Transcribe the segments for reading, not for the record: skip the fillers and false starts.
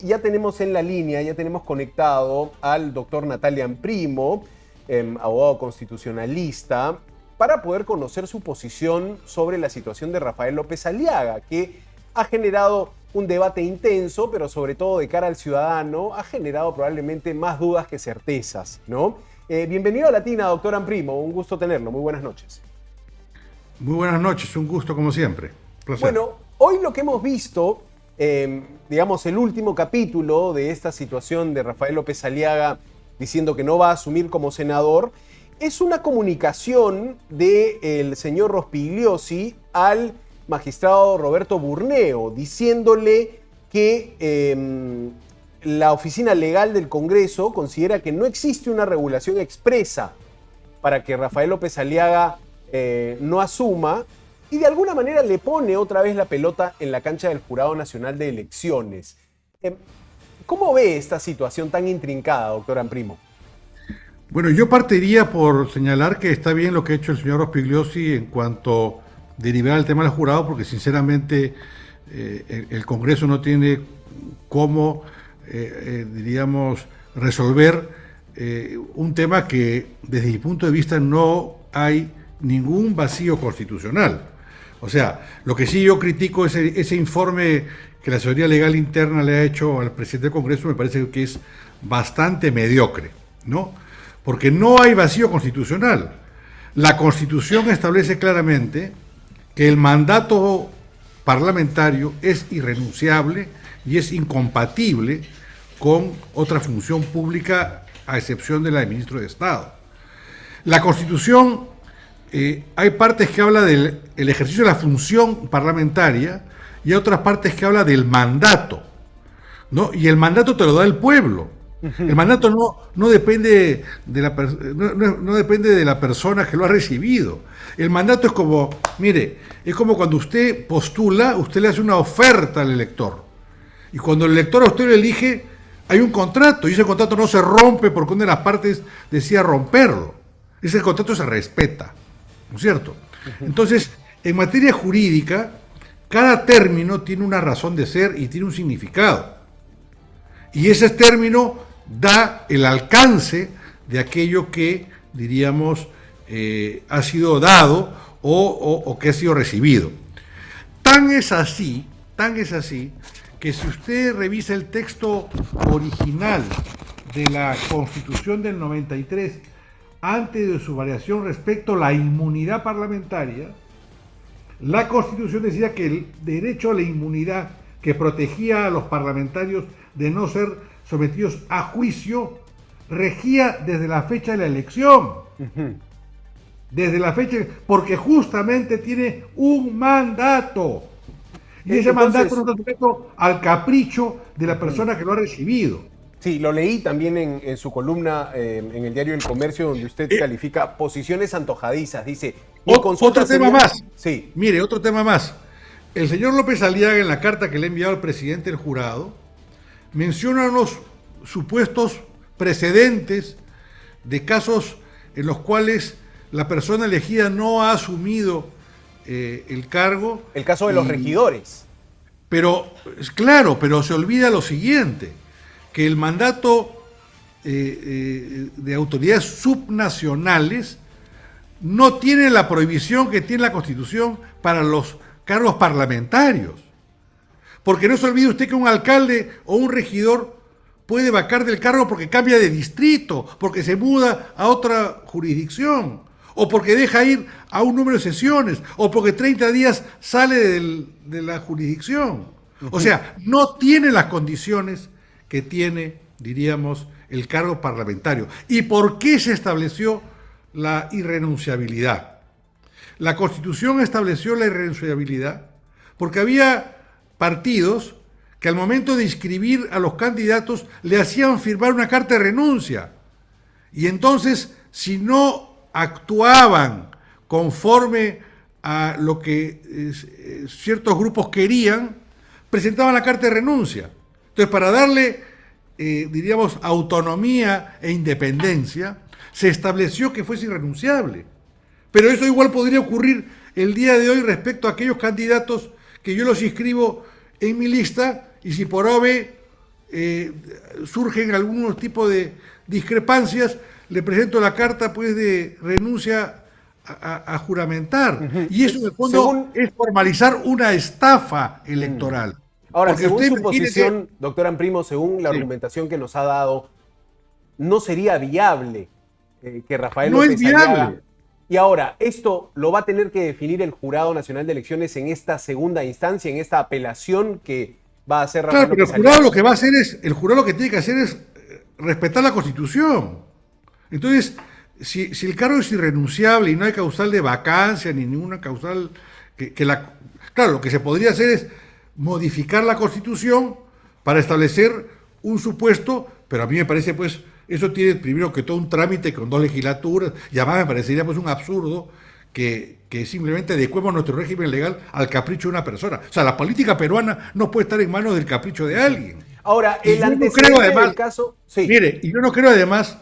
Ya tenemos en la línea, ya tenemos conectado al doctor Natalian Primo, abogado constitucionalista, para poder conocer su posición sobre la situación de Rafael López Aliaga, que ha generado un debate intenso, pero sobre todo de cara al ciudadano, ha generado probablemente más dudas que certezas, ¿no? Bienvenido a Latina, doctor Amprimo, un gusto tenerlo, muy buenas noches. Muy buenas noches, un gusto como siempre. Placer. Bueno, hoy lo que hemos visto, digamos, el último capítulo de esta situación de Rafael López Aliaga diciendo que no va a asumir como senador, es una comunicación del señor Rospigliosi al magistrado Roberto Burneo, diciéndole que la oficina legal del Congreso considera que no existe una regulación expresa para que Rafael López Aliaga no asuma, y de alguna manera le pone otra vez la pelota en la cancha del Jurado Nacional de Elecciones. ¿Cómo ve esta situación tan intrincada, doctor Amprimo? Bueno, yo partiría por señalar que está bien lo que ha hecho el señor Rospigliosi en cuanto a derivar el tema del jurado, porque sinceramente el Congreso no tiene cómo, diríamos, resolver un tema que desde mi punto de vista no hay ningún vacío constitucional. O sea, lo que sí yo critico es ese informe que la Asesoría Legal Interna le ha hecho al presidente del Congreso, me parece que es bastante mediocre, ¿no? Porque no hay vacío constitucional. La Constitución establece claramente que el mandato parlamentario es irrenunciable y es incompatible con otra función pública, a excepción de la de ministro de Estado. La Constitución, hay partes que habla del ejercicio de la función parlamentaria y hay otras partes que habla del mandato, ¿no? Y el mandato te lo da el pueblo. El mandato no depende no depende de la persona que lo ha recibido. El mandato es como, mire, es como cuando usted postula, usted le hace una oferta al elector. Y cuando el elector a usted lo elige, hay un contrato, y ese contrato no se rompe porque una de las partes decía romperlo. Ese contrato se respeta, ¿no es cierto? Entonces, en materia jurídica, cada término tiene una razón de ser y tiene un significado. Y ese término da el alcance de aquello que, diríamos, ha sido dado o que ha sido recibido. Tan es así que si usted revisa el texto original de la Constitución del 93, antes de su variación respecto a la inmunidad parlamentaria, la Constitución decía que el derecho a la inmunidad que protegía a los parlamentarios de no ser sometidos a juicio regía desde la fecha de la elección. Desde la fecha, porque justamente tiene un mandato. Y ese mandato no está sujeto al capricho de la persona que lo ha recibido. Sí, lo leí también en su columna en el diario El Comercio, donde usted califica posiciones antojadizas. Dice, otro tema más. Sí. Mire, otro tema más. El señor López Aliaga, en la carta que le ha enviado al presidente del jurado, menciona unos supuestos precedentes de casos en los cuales la persona elegida no ha asumido el cargo. El caso de los regidores. Pero, claro, pero se olvida lo siguiente, que el mandato de autoridades subnacionales no tiene la prohibición que tiene la Constitución para los cargos parlamentarios. Porque no se olvide usted que un alcalde o un regidor puede vacar del cargo porque cambia de distrito, porque se muda a otra jurisdicción, o porque deja ir a un número de sesiones, o porque 30 días sale de la jurisdicción. O sea, no tiene las condiciones que tiene, diríamos, el cargo parlamentario. ¿Y por qué se estableció la irrenunciabilidad? La Constitución estableció la irrenunciabilidad porque había partidos que al momento de inscribir a los candidatos le hacían firmar una carta de renuncia. Y entonces, si no actuaban conforme a lo que ciertos grupos querían, presentaban la carta de renuncia. Entonces, para darle, diríamos, autonomía e independencia, se estableció que fuese irrenunciable. Pero eso igual podría ocurrir el día de hoy respecto a aquellos candidatos que yo los inscribo en mi lista y si por AB surgen algunos tipos de discrepancias, le presento la carta pues de renuncia a juramentar. Y eso en el fondo es formalizar una estafa electoral. Ahora, Porque según usted su posición, doctor Amprimo, según la argumentación que nos ha dado, no sería viable que Rafael no López es viable. Aliaga... Y ahora, esto lo va a tener que definir el Jurado Nacional de Elecciones en esta segunda instancia, en esta apelación que va a hacer Rafael Claro, pero López el jurado Aliaga. lo que va a hacer es, el jurado lo que tiene que hacer es respetar la Constitución. Entonces, si el cargo es irrenunciable y no hay causal de vacancia ni ninguna causal claro, lo que se podría hacer es modificar la Constitución para establecer un supuesto, pero a mí me parece pues eso tiene primero que todo un trámite con 2 legislaturas, y además me parecería pues un absurdo que simplemente adecuemos nuestro régimen legal al capricho de una persona. O sea, la política peruana no puede estar en manos del capricho de alguien. Ahora, Y el yo no antecedente creo, además, del caso... Sí. Mire, y yo no creo además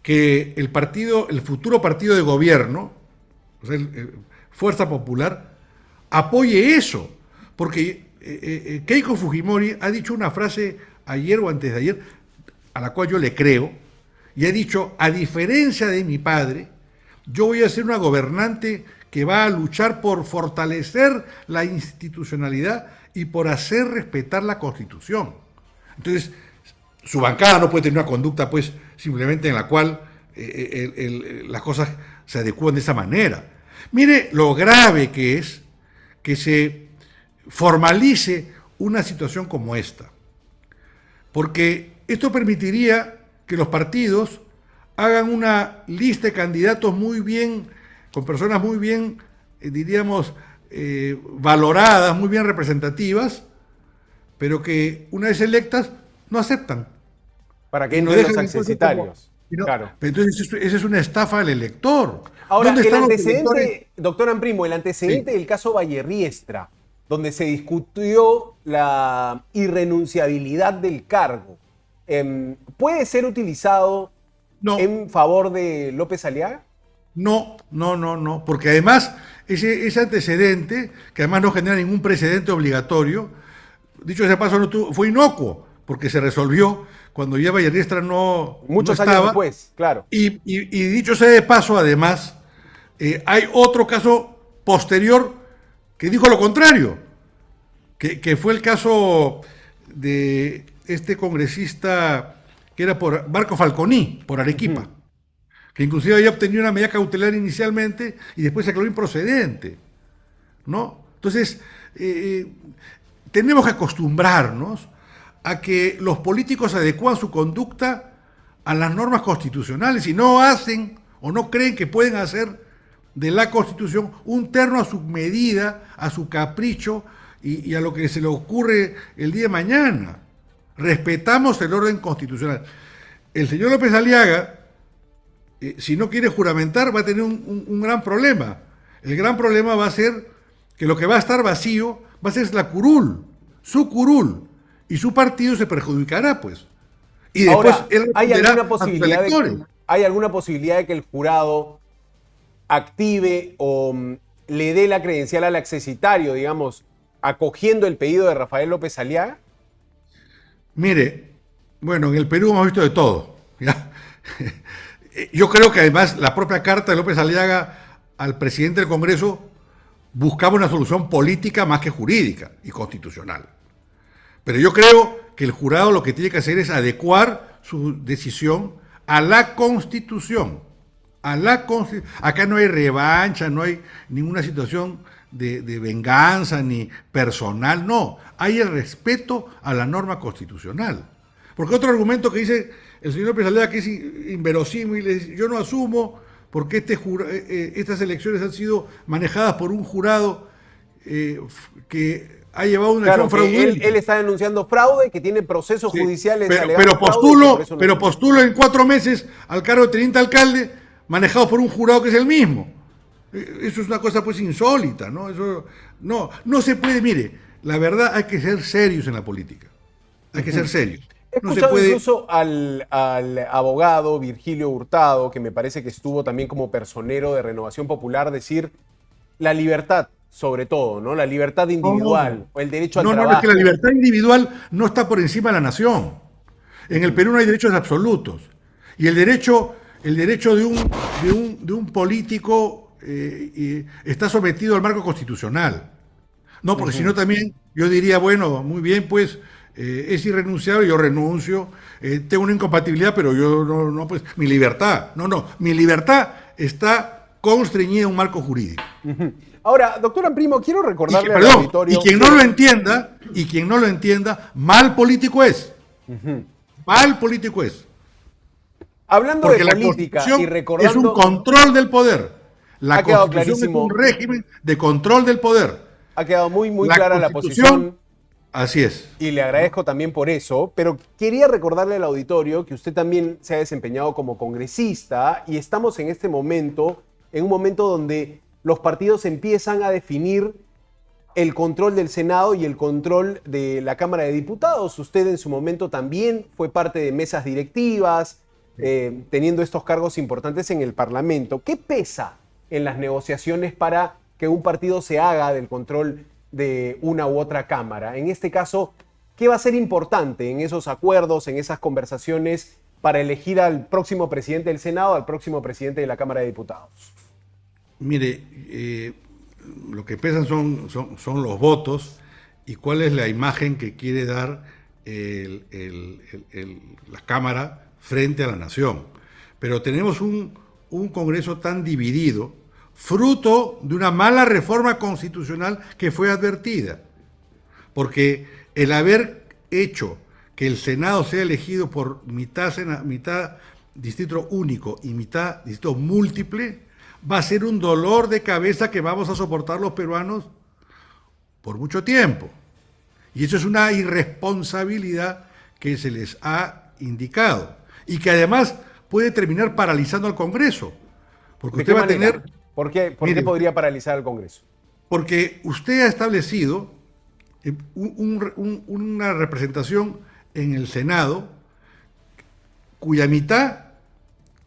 que el futuro partido de gobierno, o sea, Fuerza Popular, apoye eso. Porque Keiko Fujimori ha dicho una frase ayer o antes de ayer, a la cual yo le creo, y ha dicho, a diferencia de mi padre, yo voy a ser una gobernante que va a luchar por fortalecer la institucionalidad y por hacer respetar la Constitución. Entonces, su bancada no puede tener una conducta, pues, simplemente en la cual las cosas se adecúan de esa manera. Mire lo grave que es que se formalice una situación como esta. Porque esto permitiría que los partidos hagan una lista de candidatos muy bien, con personas muy bien, diríamos, valoradas, muy bien representativas, pero que una vez electas no aceptan. Para que entren los accesitarios. Claro. Entonces, esa es una estafa al elector. Ahora, ¿Dónde el están los antecedente, electores? doctor Amprimo, el antecedente del caso Vallerriestra, donde se discutió la irrenunciabilidad del cargo, ¿puede ser utilizado en favor de López Aliaga? No, porque además ese antecedente, que además no genera ningún precedente obligatorio, dicho sea de paso, fue inocuo, porque se resolvió cuando ya Vallerriestra no estaba. Años después, claro. Y dicho sea de paso, además, hay otro caso posterior que dijo lo contrario, que fue el caso de este congresista que era por Marco Falconi, por Arequipa, que inclusive había obtenido una medida cautelar inicialmente y después se declaró improcedente, ¿no? Entonces, tenemos que acostumbrarnos a que los políticos adecúan su conducta a las normas constitucionales y no hacen o no creen que pueden hacer de la Constitución un terno a su medida, a su capricho y a lo que se le ocurre el día de mañana. Respetamos el orden constitucional. El señor López Aliaga, si no quiere juramentar, va a tener un gran problema. El gran problema va a ser que lo que va a estar vacío va a ser la curul, su curul, y su partido se perjudicará, pues. Y después ahora, él ¿hay alguna posibilidad de que el jurado active o le dé la credencial al accesitario, digamos, acogiendo el pedido de Rafael López Aliaga? Mire, bueno, en el Perú hemos visto de todo, ¿ya? Yo creo que además la propia carta de López Aliaga al presidente del Congreso buscaba una solución política más que jurídica y constitucional. Pero yo creo que el jurado lo que tiene que hacer es adecuar su decisión a la Constitución. Acá no hay revancha, no hay ninguna situación de venganza ni personal, no. Hay el respeto a la norma constitucional. Porque otro argumento que dice el señor López Aliaga, que es inverosímil, es, yo no asumo porque estas elecciones han sido manejadas por un jurado que ha llevado una acción fraudulenta. Él está denunciando fraude, que tiene procesos judiciales. Pero postulo en 4 meses al cargo de teniente alcalde manejado por un jurado que es el mismo. Eso es una cosa pues insólita, ¿no? Eso no se puede, mire, la verdad hay que ser serios en la política. Hay que ser serios. He escuchado incluso al abogado Virgilio Hurtado, que me parece que estuvo también como personero de Renovación Popular, decir la libertad sobre todo, ¿no? La libertad individual o el derecho al No, trabajo. es que la libertad individual no está por encima de la nación. En el Perú no hay derechos absolutos. Y el derecho de un político está sometido al marco constitucional. No, porque si no también yo diría, bueno, muy bien, pues es irrenunciable, yo renuncio, tengo una incompatibilidad, pero yo no, pues mi libertad. Mi libertad está constreñida en un marco jurídico. Ahora, doctor Amprimo, quiero recordarle al Perdón, auditorio... y quien no lo entienda, mal político es. Mal político es. Hablando Porque de la política Constitución y recordando... es un control del poder. La Ha quedado Constitución clarísimo. es un régimen de control del poder. Ha quedado muy La clara la Constitución, posición. Así es. Y le agradezco también por eso, pero quería recordarle al auditorio que usted también se ha desempeñado como congresista y estamos en este momento, en un momento donde los partidos empiezan a definir el control del Senado y el control de la Cámara de Diputados. Usted en su momento también fue parte de mesas directivas, teniendo estos cargos importantes en el Parlamento. ¿Qué pesa en las negociaciones para que un partido se haga del control de una u otra cámara? En este caso, ¿qué va a ser importante en esos acuerdos, en esas conversaciones para elegir al próximo presidente del Senado, al próximo presidente de la Cámara de Diputados? Mire, lo que pesan son los votos y cuál es la imagen que quiere dar la Cámara frente a la nación. Pero tenemos un Congreso tan dividido, fruto de una mala reforma constitucional que fue advertida. Porque el haber hecho que el Senado sea elegido por mitad distrito único y mitad distrito múltiple, va a ser un dolor de cabeza que vamos a soportar los peruanos por mucho tiempo. Y eso es una irresponsabilidad que se les ha indicado. Y que además puede terminar paralizando al Congreso. Porque usted va a tener... ¿Por qué podría paralizar al Congreso? Porque usted ha establecido una representación en el Senado cuya mitad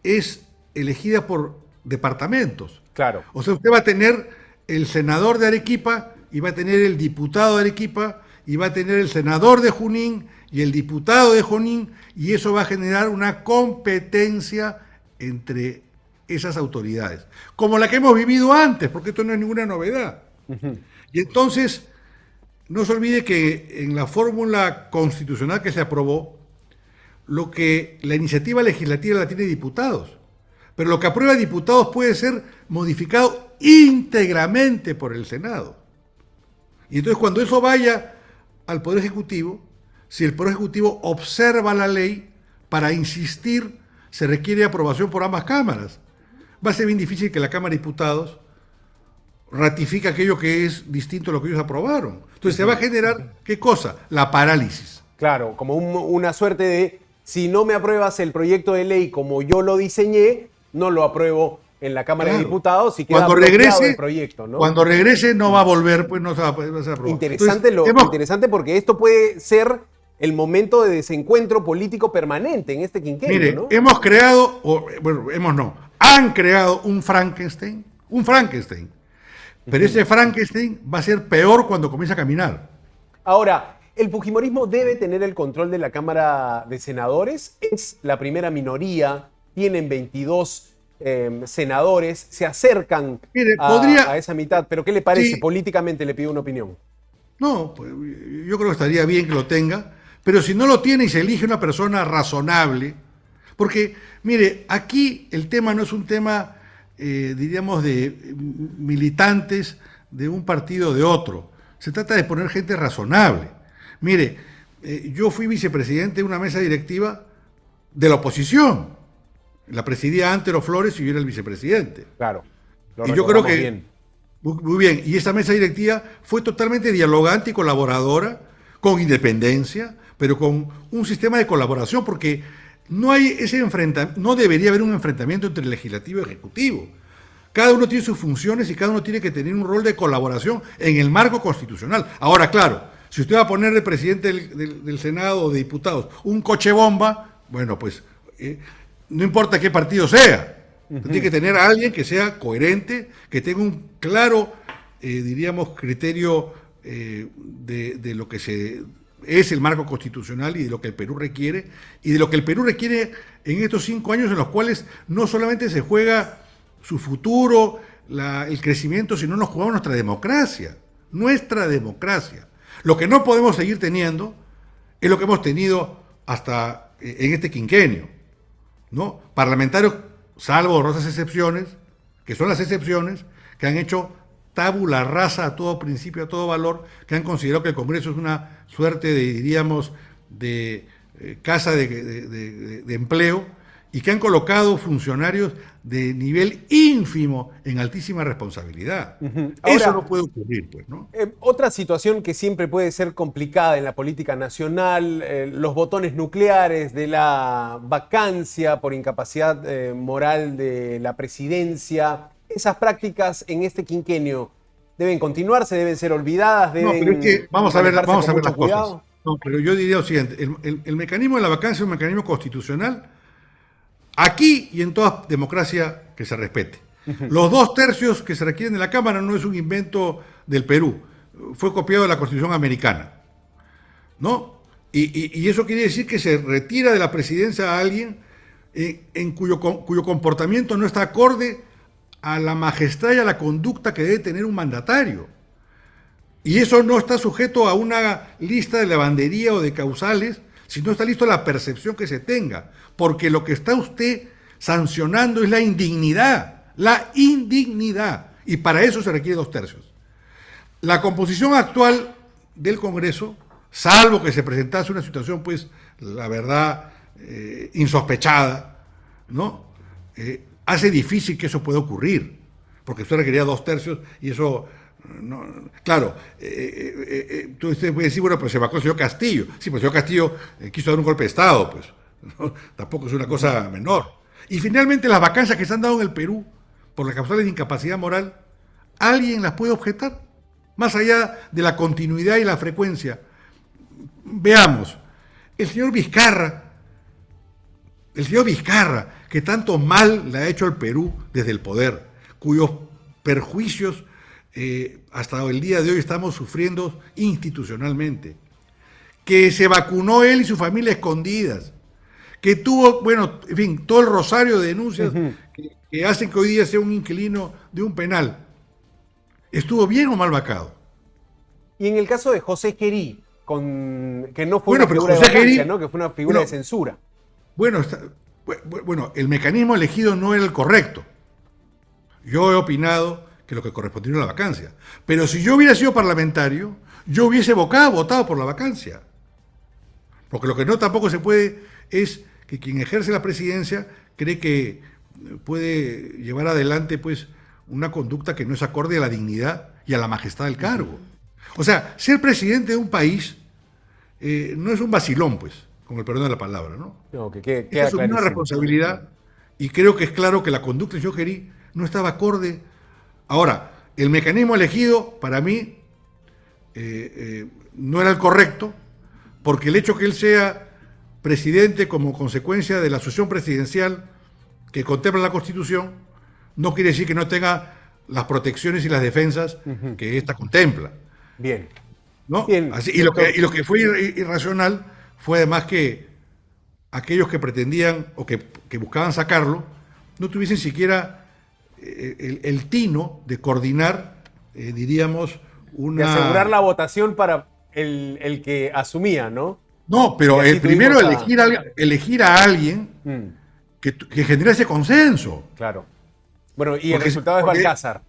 es elegida por departamentos. Claro. O sea, usted va a tener el senador de Arequipa y va a tener el diputado de Arequipa y va a tener el senador de Junín y el diputado de Junín, y eso va a generar una competencia entre esas autoridades, como la que hemos vivido antes, porque esto no es ninguna novedad. Y entonces, no se olvide que en la fórmula constitucional que se aprobó, la iniciativa legislativa la tiene diputados, pero lo que aprueba diputados puede ser modificado íntegramente por el Senado. Y entonces cuando eso vaya al Poder Ejecutivo, si el Poder Ejecutivo observa la ley, para insistir se requiere aprobación por ambas cámaras. Va a ser bien difícil que la Cámara de Diputados ratifique aquello que es distinto a lo que ellos aprobaron. Entonces se va a generar, ¿qué cosa? La parálisis. Claro, como una suerte de, si no me apruebas el proyecto de ley como yo lo diseñé, no lo apruebo en la Cámara de Diputados y queda bloqueado el proyecto, ¿no? Cuando regrese no va a volver, pues no se va a poder aprobar. Interesante, interesante porque esto puede ser el momento de desencuentro político permanente en este quinquenio, mire, ¿no? Han creado un Frankenstein, pero ese Frankenstein va a ser peor cuando comience a caminar. Ahora, ¿el fujimorismo debe tener el control de la Cámara de Senadores? Es la primera minoría, tienen 22 senadores, se acercan a esa mitad, pero ¿qué le parece? Sí. Políticamente le pido una opinión. No, pues, yo creo que estaría bien que lo tenga, pero si no lo tiene y se elige una persona razonable, porque, mire, aquí el tema no es un tema, diríamos, de militantes de un partido o de otro, se trata de poner gente razonable. Mire, yo fui vicepresidente de una mesa directiva de la oposición. La presidía Antero Flores y yo era el vicepresidente. Claro. Y yo creo que... Bien. Muy bien. Y esa mesa directiva fue totalmente dialogante y colaboradora, con independencia, pero con un sistema de colaboración, porque no hay no debería haber un enfrentamiento entre el legislativo y el ejecutivo. Cada uno tiene sus funciones y cada uno tiene que tener un rol de colaboración en el marco constitucional. Ahora, claro, si usted va a poner de presidente del Senado o de diputados un coche bomba, bueno, pues no importa qué partido sea, tiene que tener a alguien que sea coherente, que tenga un claro diríamos, criterio de lo que es el marco constitucional y de lo que el Perú requiere, y de lo que el Perú requiere en estos 5 años en los cuales no solamente se juega su futuro, el crecimiento, sino nos jugamos nuestra democracia. Nuestra democracia. Lo que no podemos seguir teniendo es lo que hemos tenido hasta en este quinquenio, ¿no? Parlamentarios, salvo honrosas excepciones, que son las excepciones, que han hecho tabula rasa a todo principio, a todo valor, que han considerado que el Congreso es una suerte de, diríamos, de casa de empleo, y que han colocado funcionarios de nivel ínfimo en altísima responsabilidad. Ahora, eso no puede ocurrir, pues, ¿no? Otra situación que siempre puede ser complicada en la política nacional, los botones nucleares de la vacancia por incapacidad moral de la presidencia. Esas prácticas en este quinquenio deben continuarse, deben ser olvidadas, deben... No, pero es que vamos a ver las cuidado. cosas. No, pero yo diría lo siguiente, el mecanismo de la vacancia es un mecanismo constitucional aquí y en toda democracia que se respete. Los 2/3 que se requieren de la Cámara no es un invento del Perú, fue copiado de la Constitución americana, ¿no? Y eso quiere decir que se retira de la presidencia a alguien en cuyo comportamiento no está acorde a la majestad y a la conducta que debe tener un mandatario. Y eso no está sujeto a una lista de lavandería o de causales, sino está listo a la percepción que se tenga. Porque lo que está usted sancionando es la indignidad. La indignidad. Y para eso se requiere 2/3. La composición actual del Congreso, salvo que se presentase una situación, pues, la verdad, insospechada, ¿no? Hace difícil que eso pueda ocurrir, porque usted requería 2/3 y eso, no, claro, usted puede decir, bueno, pues se vacó el señor Castillo. Sí, pues el señor Castillo quiso dar un golpe de Estado, pues, ¿no? Tampoco es una cosa menor. Y finalmente las vacancias que se han dado en el Perú por las causales de incapacidad moral, ¿alguien las puede objetar? Más allá de la continuidad y la frecuencia. Veamos, el señor Vizcarra, que tanto mal le ha hecho al Perú desde el poder, cuyos perjuicios hasta el día de hoy estamos sufriendo institucionalmente, que se vacunó él y su familia escondidas, que tuvo, bueno, en fin, todo el rosario de denuncias que hacen que hoy día sea un inquilino de un penal. ¿Estuvo bien o mal vacado? Y en el caso de José Gerí, que no fue una figura de vacancia, ¿no? Que fue una figura de censura. Bueno, el mecanismo elegido no era el correcto. Yo he opinado que lo que correspondía era la vacancia. Pero si yo hubiera sido parlamentario, yo hubiese votado por la vacancia. Porque lo que no tampoco se puede es que quien ejerce la presidencia cree que puede llevar adelante, pues, una conducta que no es acorde a la dignidad y a la majestad del cargo. O sea, ser presidente de un país no es un vacilón, pues, con el perdón de la palabra, ¿no? No, que es una responsabilidad, y creo que es claro que la conducta de Gerí no estaba acorde. Ahora, el mecanismo elegido, para mí, no era el correcto, porque el hecho que él sea presidente como consecuencia de la sucesión presidencial que contempla la Constitución, no quiere decir que no tenga las protecciones y las defensas que ésta contempla. Bien. ¿No? Bien. Así, y lo que fue irracional fue además que aquellos que pretendían o que buscaban sacarlo no tuviesen siquiera el tino de coordinar, diríamos, de asegurar la votación para el que asumía, ¿no? No, pero el primero elegir a alguien que genere ese consenso. Claro. Bueno, y el resultado es Balcázar.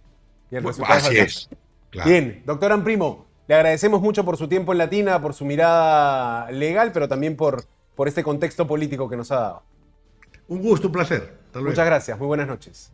Así es. Claro. Bien, doctor Amprimo, le agradecemos mucho por su tiempo en Latina, por su mirada legal, pero también por este contexto político que nos ha dado. Un gusto, un placer. Hasta luego. Muchas gracias, muy buenas noches.